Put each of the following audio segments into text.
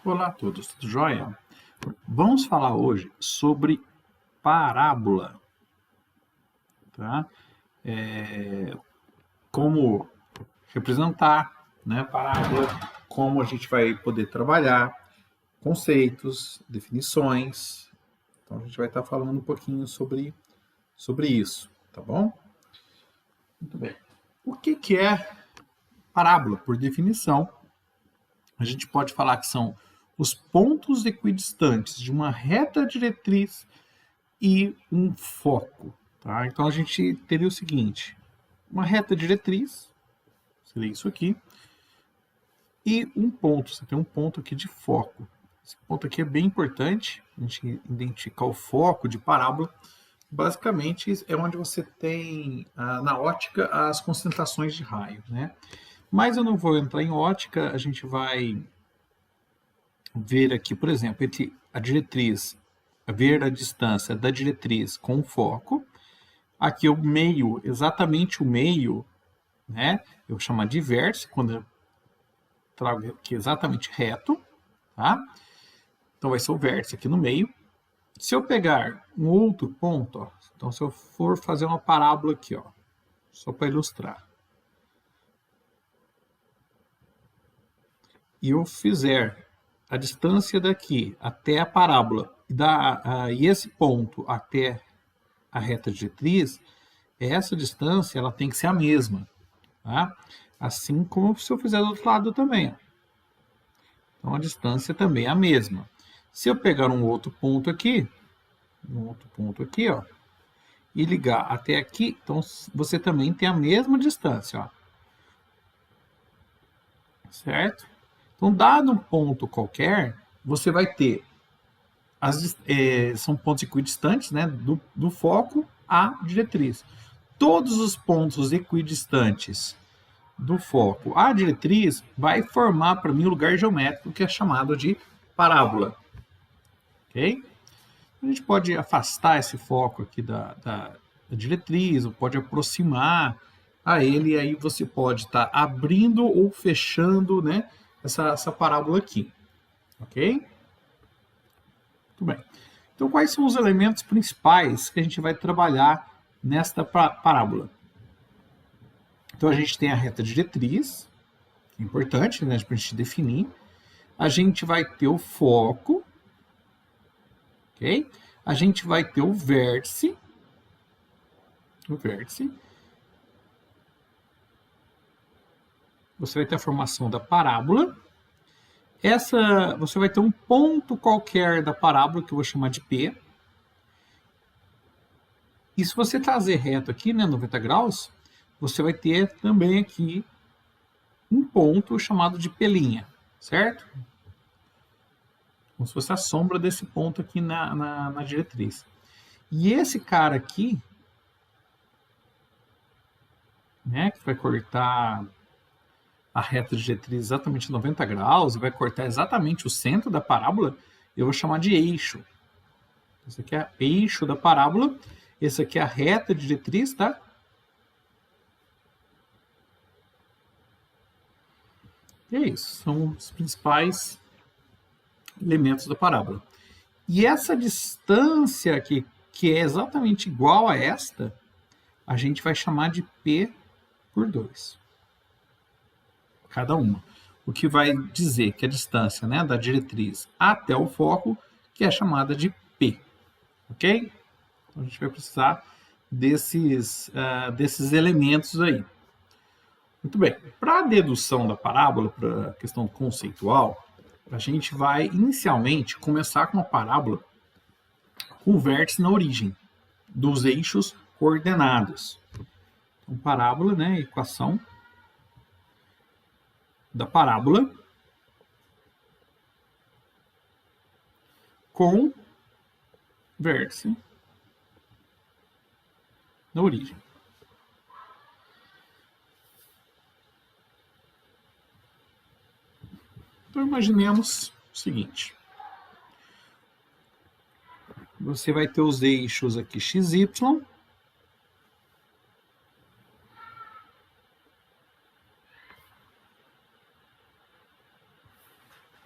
Olá a todos, tudo jóia? Vamos falar hoje sobre parábola, tá? Como representar, né, parábola, como a gente vai poder trabalhar, conceitos, definições. Então a gente vai estar falando um pouquinho sobre isso, tá bom? Muito bem. O que é parábola? Por definição, a gente pode falar que são os pontos equidistantes de uma reta diretriz e um foco. Tá? Então a gente teria o seguinte: uma reta diretriz, seria isso aqui, e um ponto. Você tem um ponto aqui de foco. Esse ponto aqui é bem importante, a gente identificar o foco de parábola. Basicamente é onde você tem na ótica as concentrações de raio, né? Mas eu não vou entrar em ótica, a gente vai ver aqui, por exemplo, entre a diretriz, ver a distância da diretriz com o foco. Aqui o meio, exatamente o meio, né? Eu vou chamar de vértice, quando eu trago aqui exatamente reto, tá? Então vai ser o vértice aqui no meio. Se eu pegar um outro ponto, ó, então se eu for fazer uma parábola aqui, ó, só para ilustrar, e eu fizer a distância daqui até a parábola e esse ponto até a reta diretriz, essa distância ela tem que ser a mesma, tá? Assim como se eu fizer do outro lado também. Ó. Então a distância também é a mesma. Se eu pegar um outro ponto aqui, ó, e ligar até aqui, então você também tem a mesma distância, ó. Certo? Então, dado um ponto qualquer, você vai ter são pontos equidistantes, né, do foco à diretriz. Todos os pontos equidistantes do foco à diretriz vai formar para mim o lugar geométrico que é chamado de parábola. Ok? A gente pode afastar esse foco aqui da diretriz, ou pode aproximar a ele, e aí você pode estar abrindo ou fechando, né, essa parábola aqui. Ok? Muito bem. Então, quais são os elementos principais que a gente vai trabalhar nesta parábola? Então, a gente tem a reta diretriz, que é importante, né, para a gente definir. A gente vai ter o foco, ok? A gente vai ter o vértice, você vai ter a formação da parábola. Você vai ter um ponto qualquer da parábola, que eu vou chamar de P. E se você trazer reto aqui, né, 90 graus, você vai ter também aqui um ponto chamado de P', certo? Como se fosse a sombra desse ponto aqui na diretriz. E esse cara aqui, né, que vai cortar a reta diretriz exatamente 90 graus e vai cortar exatamente o centro da parábola, eu vou chamar de eixo. Esse aqui é o eixo da parábola, esse aqui é a reta diretriz, tá? E é isso, são os principais elementos da parábola. E essa distância aqui, que é exatamente igual a esta, a gente vai chamar de P por 2. Cada uma. O que vai dizer que a distância, né, da diretriz até o foco, que é chamada de P. Ok? Então a gente vai precisar desses elementos aí. Muito bem. Para a dedução da parábola, para a questão conceitual, a gente vai inicialmente começar com uma parábola com vértice na origem dos eixos coordenados. Então, parábola, né, equação da parábola com vértice na origem. Então, imaginemos o seguinte. Você vai ter os eixos aqui x, y.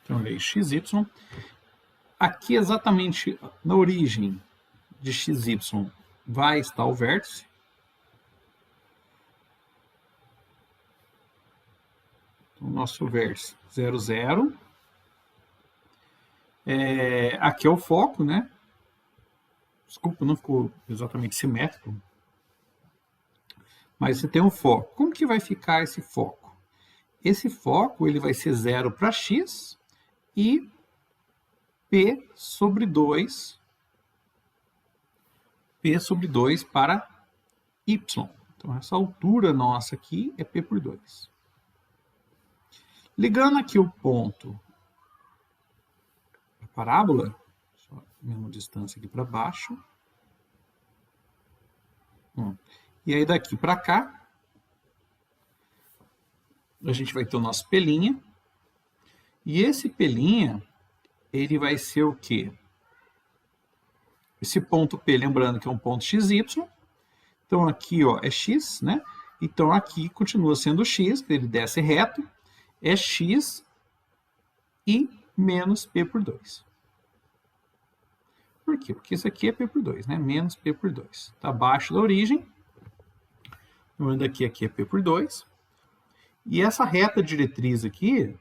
Então, eu leio xy. Aqui, exatamente na origem de xy, vai estar o vértice. Então, o nosso vértice 0, 0. Aqui é o foco, né? Desculpa, não ficou exatamente simétrico. Mas você tem um foco. Como que vai ficar esse foco? Esse foco ele vai ser 0 para x e P sobre 2 para y. Então, essa altura nossa aqui é P por 2. Ligando aqui o ponto da parábola, só a mesma distância aqui para baixo. E aí daqui para cá, a gente vai ter o nosso pelinha. E esse pelinha, ele vai ser o quê? Esse ponto P, lembrando que é um ponto XY. Então aqui ó, é X, né? Então aqui continua sendo X, ele desce reto. É X e menos P por 2. Por quê? Porque isso aqui é P por 2, né? Menos P por 2. Está abaixo da origem. Lembrando aqui é P por 2. E essa reta diretriz aqui,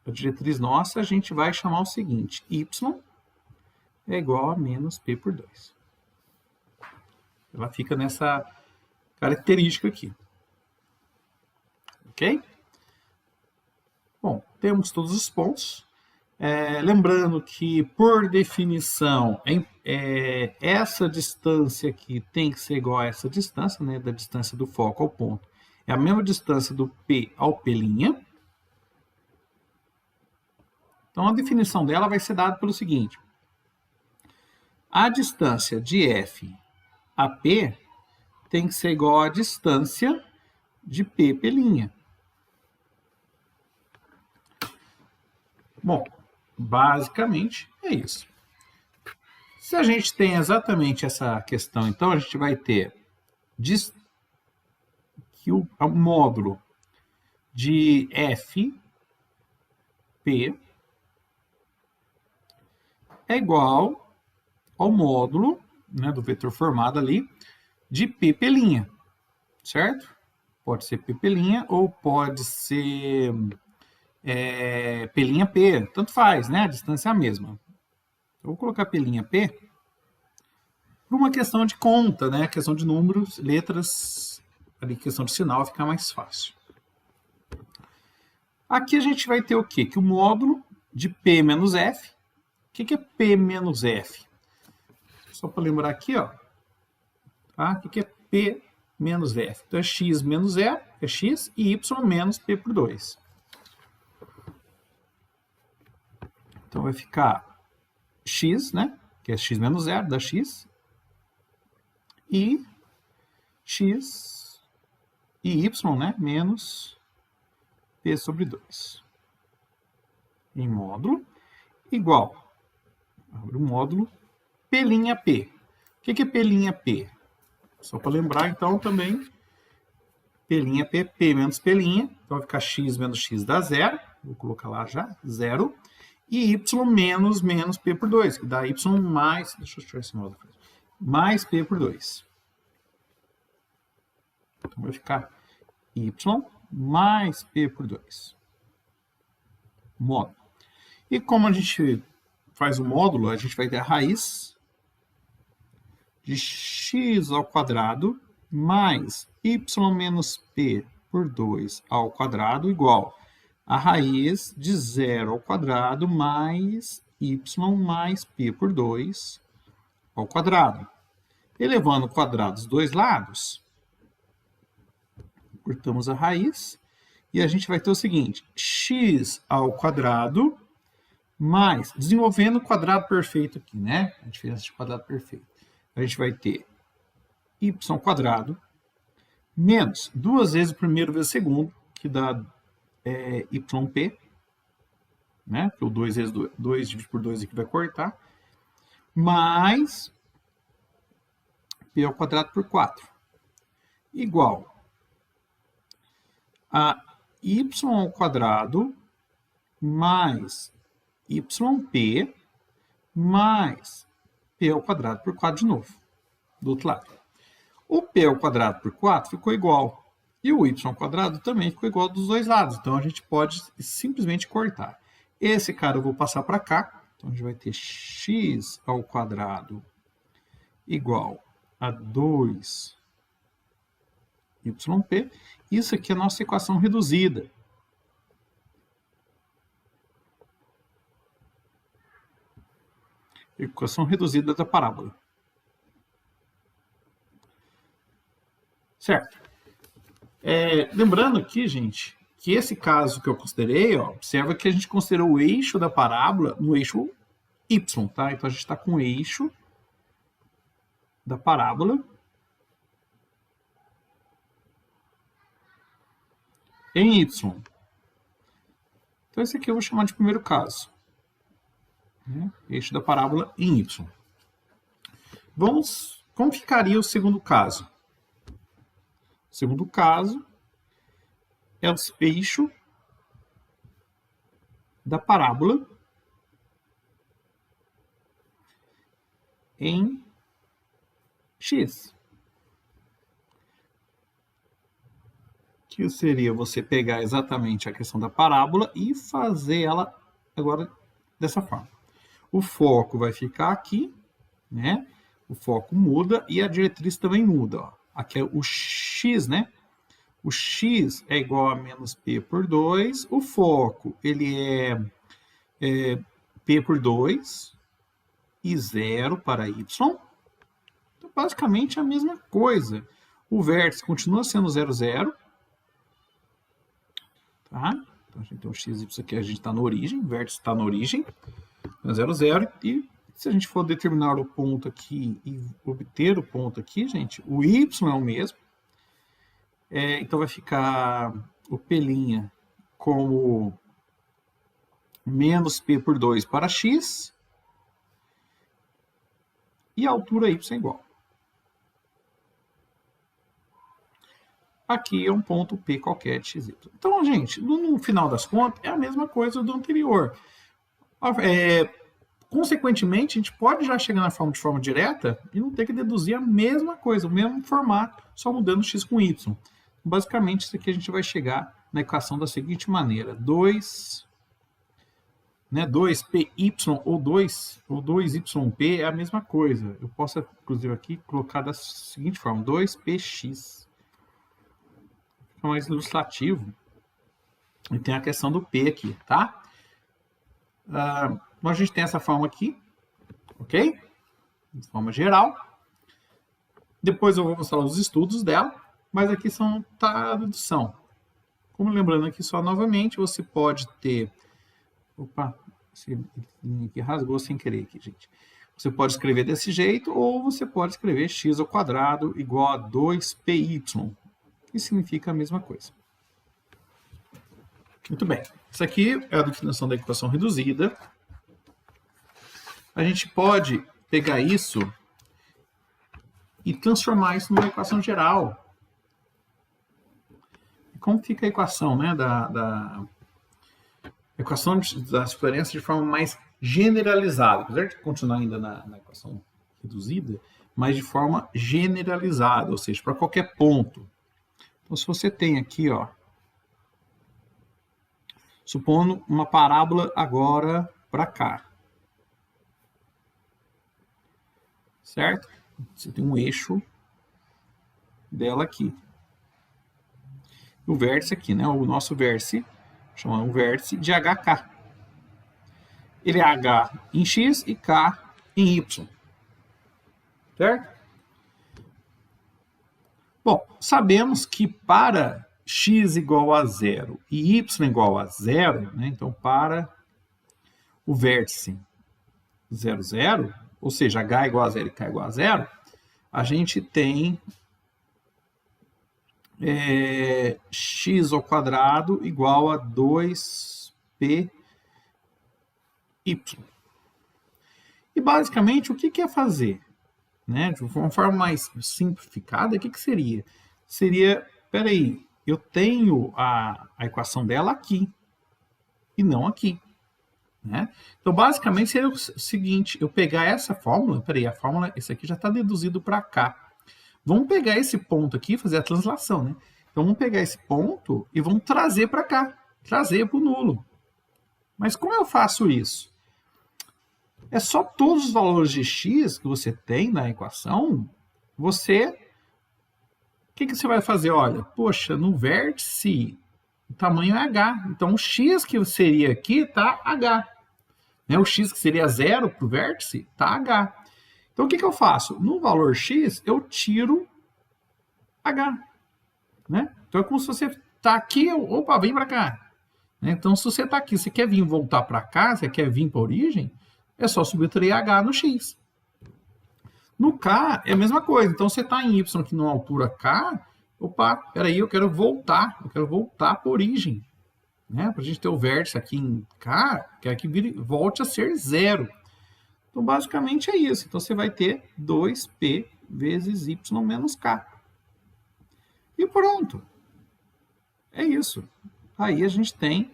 a diretriz nossa, a gente vai chamar o seguinte: y é igual a menos P por 2. Ela fica nessa característica aqui. Ok? Bom, temos todos os pontos. Lembrando que, por definição, essa distância aqui tem que ser igual a essa distância, né, da distância do foco ao ponto. É a mesma distância do P ao P'. Então, a definição dela vai ser dada pelo seguinte. A distância de F a P tem que ser igual à distância de P'. Bom, basicamente é isso. Se a gente tem exatamente essa questão, então a gente vai ter que o módulo de F, P, é igual ao módulo, né, do vetor formado ali de P', certo? Pode ser P' ou pode ser P', tanto faz, né? A distância é a mesma. Eu vou colocar P' por uma questão de conta, né? Questão de números, letras, ali, questão de sinal, fica mais fácil. Aqui a gente vai ter o quê? Que o módulo de P menos F. O que é P menos F? Só para lembrar aqui, ó. Tá? O que é P menos F? Então é x menos zero, é x, e y menos P por 2. Então vai ficar x, né? Que é x menos zero, dá x. E x e y, né? Menos P sobre 2. Em módulo igual. Abre o módulo P'. O que é P'? Só para lembrar, então, também, P', P menos P', então vai ficar x menos x dá zero, vou colocar lá já, zero, e y menos P por 2, que dá y mais, deixa eu tirar esse módulo, mais P por 2. Então vai ficar y mais P por 2. Módulo. E como a gente faz o módulo, a gente vai ter a raiz de x ao quadrado mais y menos p por 2 ao quadrado igual a raiz de 0 ao quadrado mais y mais p por 2 ao quadrado. Elevando o quadrado dos dois lados, cortamos a raiz e a gente vai ter o seguinte, x ao quadrado mais, desenvolvendo o quadrado perfeito aqui, né? A diferença de quadrado perfeito. A gente vai ter y quadrado menos 2 vezes o primeiro vezes o segundo, que dá yp, né? Que o 2 vezes 2 dividido por 2 aqui vai cortar, mais p ao quadrado por 4, igual a y ao quadrado mais yp mais p ao quadrado por 4 de novo, do outro lado. O p ao quadrado por 4 ficou igual. E o y ao quadrado também ficou igual dos dois lados. Então, a gente pode simplesmente cortar. Esse cara eu vou passar para cá. Então, a gente vai ter x ao quadrado igual a 2yp. Isso aqui é a nossa equação reduzida. Equação reduzida da parábola. Certo? Lembrando aqui, gente, que esse caso que eu considerei, ó, observa que a gente considerou o eixo da parábola no eixo y, tá? Então, a gente está com o eixo da parábola em y. Então, esse aqui eu vou chamar de primeiro caso. Eixo da parábola em y. Como ficaria o segundo caso? O segundo caso é o eixo da parábola em x. Que seria você pegar exatamente a questão da parábola e fazer ela agora dessa forma. O foco vai ficar aqui, né? O foco muda e a diretriz também muda. Ó. Aqui é o x, né? O x é igual a menos p por 2. O foco, ele é p por 2 e 0 para y. Então, basicamente, a mesma coisa. O vértice continua sendo 0, 0. Tá? Então, a gente tem o x, y aqui, a gente está na origem. O vértice está na origem. 0, 0. E se a gente for determinar o ponto aqui e obter o ponto aqui, gente, o y é o mesmo. Então, vai ficar o P' como menos P por 2 para x. E a altura y é igual. Aqui é um ponto P qualquer de xy. Então, gente, no final das contas, é a mesma coisa do anterior. Consequentemente, a gente pode já chegar na forma de forma direta e não ter que deduzir a mesma coisa, o mesmo formato, só mudando x com y. Basicamente, isso aqui a gente vai chegar na equação da seguinte maneira. 2py ou 2yp é a mesma coisa. Eu posso, inclusive, aqui colocar da seguinte forma. 2px. Fica mais ilustrativo. E tem a questão do p aqui, tá? Então, a gente tem essa forma aqui, ok? De forma geral. Depois eu vou mostrar os estudos dela. Mas aqui tá a dedução. Como lembrando aqui só novamente, você pode ter... Opa, esse aqui rasgou sem querer aqui, gente. Você pode escrever desse jeito, ou você pode escrever x ao quadrado igual a 2py, que significa a mesma coisa. Muito bem. Isso aqui é a definição da equação reduzida. A gente pode pegar isso e transformar isso numa equação geral. Como fica a equação, né, da equação das diferenças de forma mais generalizada? Apesar de continuar ainda na equação reduzida, mas de forma generalizada, ou seja, para qualquer ponto. Então, se você tem aqui, ó, supondo uma parábola agora para cá. Certo? Você tem um eixo dela aqui. O vértice aqui, né? O nosso vértice, chamamos o vértice de HK. Ele é H em X e K em Y. Certo? Bom, sabemos que para X igual a 0 e Y igual a 0, né? Então para o vértice 0, 0, ou seja, H igual a 0 e K igual a 0, a gente tem x ao quadrado igual a 2py. E basicamente o que é fazer? Né? De uma forma mais simplificada, o que seria? Seria, peraí, eu tenho a equação dela aqui. e não aqui, né? Então, basicamente, seria o seguinte, eu pegar essa fórmula, peraí, a fórmula, esse aqui já está deduzido para cá. Vamos pegar esse ponto aqui e fazer a translação, né? Então, vamos pegar esse ponto e vamos trazer para cá, trazer para o nulo. Mas como eu faço isso? É só todos os valores de x que você tem na equação, o que você vai fazer? Olha, poxa, no vértice o tamanho é h, então o x que seria aqui está h. Né? O x que seria 0 para o vértice está h. Então o que eu faço? No valor x eu tiro h. Né? Então é como se você está aqui, opa, vem para cá. Né? Então se você está aqui, você quer vir voltar para cá, você quer vir para a origem, é só subtrair h no x. No k é a mesma coisa. Então você está em y aqui numa altura k, opa, peraí, eu quero voltar para a origem. Né? Para a gente ter o vértice aqui em k, quer que volte a ser 0. Então basicamente é isso. Então você vai ter 2p vezes y menos k. E pronto. É isso. Aí a gente tem,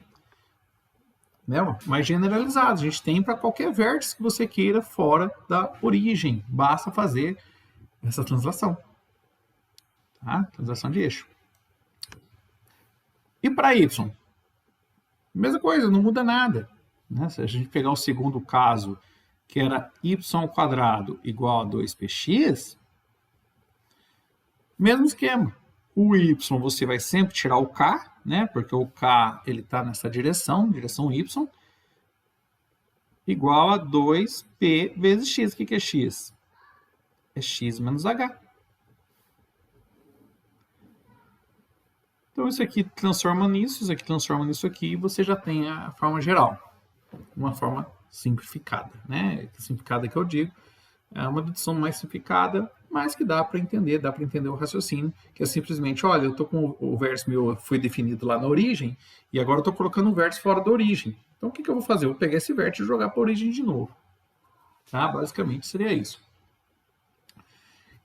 né, mais generalizado. A gente tem para qualquer vértice que você queira fora da origem. Basta fazer essa translação. Tá? Translação de eixo. E para y? Mesma coisa, não muda nada. Né? Se a gente pegar o segundo caso, que era y² igual a 2px, mesmo esquema. O y você vai sempre tirar o k, né? Porque o k está nessa direção y, igual a 2p vezes x. O que é x? É x menos h. Então isso aqui transforma nisso, isso aqui transforma nisso aqui, e você já tem a forma geral. Uma forma simplificada, né? Simplificada que eu digo, é uma dedução mais simplificada, mas que dá para entender o raciocínio, que é simplesmente, olha, eu estou com o vértice meu foi definido lá na origem, e agora eu estou colocando um vértice fora da origem. Então o que eu vou fazer? Eu vou pegar esse vértice e jogar para a origem de novo. Tá? Basicamente seria isso.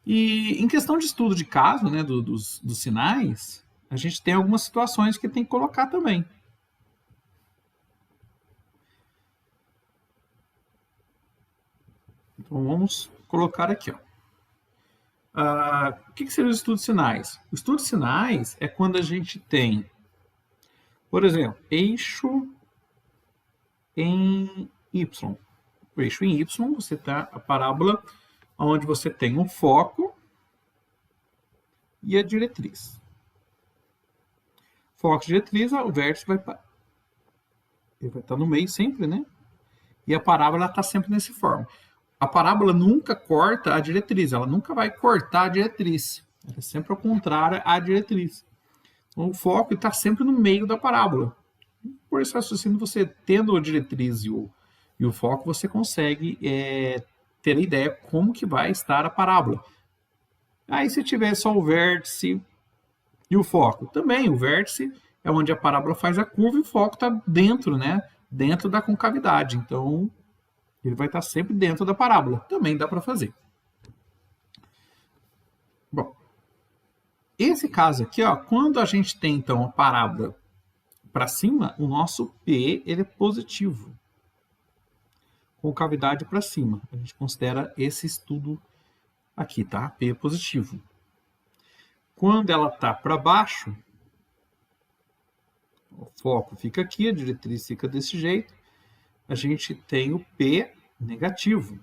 E em questão de estudo de caso, né, dos sinais, a gente tem algumas situações que tem que colocar também. Então vamos colocar aqui, ó. O que seria o estudo de sinais? O estudo de sinais é quando a gente tem, por exemplo, eixo em y. O eixo em y, você tem a parábola onde você tem um foco e a diretriz. Foco e diretriz, o vértice ele vai estar no meio sempre, né? E a parábola está sempre nessa forma. A parábola nunca corta a diretriz, ela nunca vai cortar a diretriz. Ela é sempre ao contrário à diretriz. Então, o foco está sempre no meio da parábola. Por esse raciocínio, você tendo a diretriz e o foco, você consegue ter a ideia como que vai estar a parábola. Aí, se tiver só o vértice e o foco, também o vértice é onde a parábola faz a curva e o foco está dentro, né? Dentro da concavidade. Então, ele vai estar sempre dentro da parábola. Também dá para fazer. Bom, esse caso aqui, ó, quando a gente tem, então, a parábola para cima, o nosso P ele é positivo. Concavidade para cima. A gente considera esse estudo aqui, tá? P é positivo. Quando ela está para baixo, o foco fica aqui, a diretriz fica desse jeito, a gente tem o P negativo.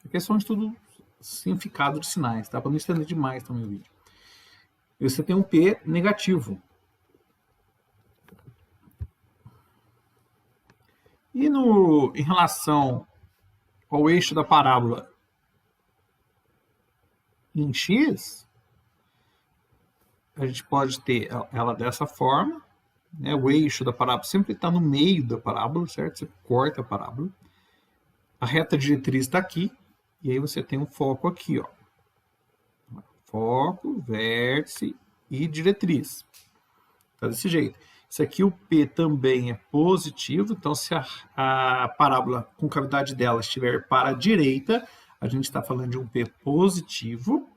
Aqui é só um estudo simplificado de sinais, tá? Para não estender demais também o vídeo. E você tem um P negativo. E em relação ao eixo da parábola em x, a gente pode ter ela dessa forma, né? O eixo da parábola sempre está no meio da parábola, certo? Você corta a parábola. A reta diretriz está aqui, e aí você tem um foco aqui, ó. Foco, vértice e diretriz. Tá desse jeito. Isso aqui, o P também é positivo, então se a parábola com cavidade dela estiver para a direita, a gente está falando de um P positivo.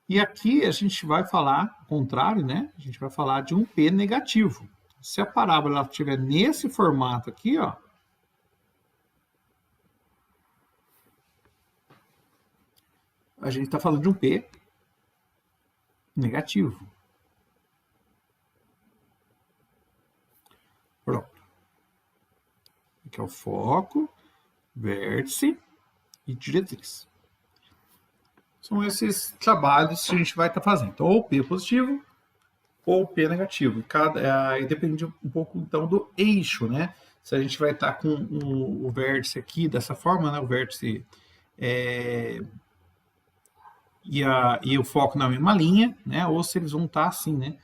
E aqui a gente vai falar, ao contrário, né? A gente vai falar de um P negativo. Se a parábola estiver nesse formato aqui, ó, a gente está falando de um P negativo. Pronto. Aqui é o foco, vértice e diretriz. São esses trabalhos que a gente vai estar fazendo. Então, ou P positivo ou P negativo. E depende um pouco, então, do eixo, né? Se a gente vai estar com o vértice aqui dessa forma, né? O vértice e o foco na mesma linha, né? Ou se eles vão estar assim, né?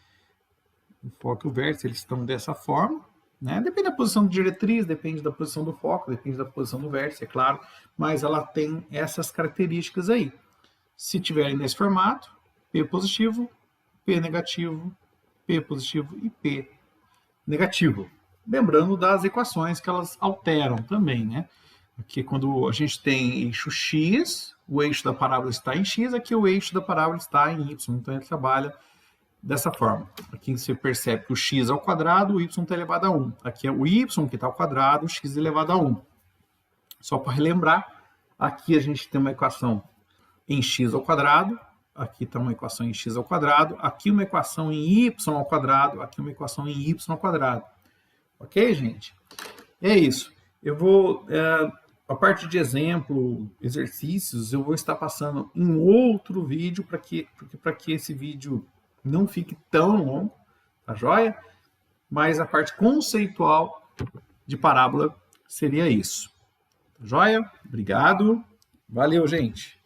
O foco e o vértice, eles estão dessa forma, né? Depende da posição de diretriz, depende da posição do foco, depende da posição do vértice, é claro, mas ela tem essas características aí. Se tiverem nesse formato, P positivo, P negativo, P positivo e P negativo. Lembrando das equações que elas alteram também, né? Aqui quando a gente tem eixo X, o eixo da parábola está em X, aqui o eixo da parábola está em Y, então ele trabalha dessa forma. Aqui você percebe que o x ao quadrado, o y está elevado a 1. Aqui é o y que está ao quadrado, o x elevado a 1. Só para relembrar, aqui a gente tem uma equação em x ao quadrado, aqui está uma equação em x ao quadrado, aqui uma equação em y ao quadrado, aqui uma equação em y ao quadrado. Ok, gente? É isso. Eu vou, a parte de exemplo, exercícios, eu vou estar passando em outro vídeo para que esse vídeo não fique tão longo, tá joia? Mas a parte conceitual de parábola seria isso. Tá joia? Obrigado. Valeu, gente.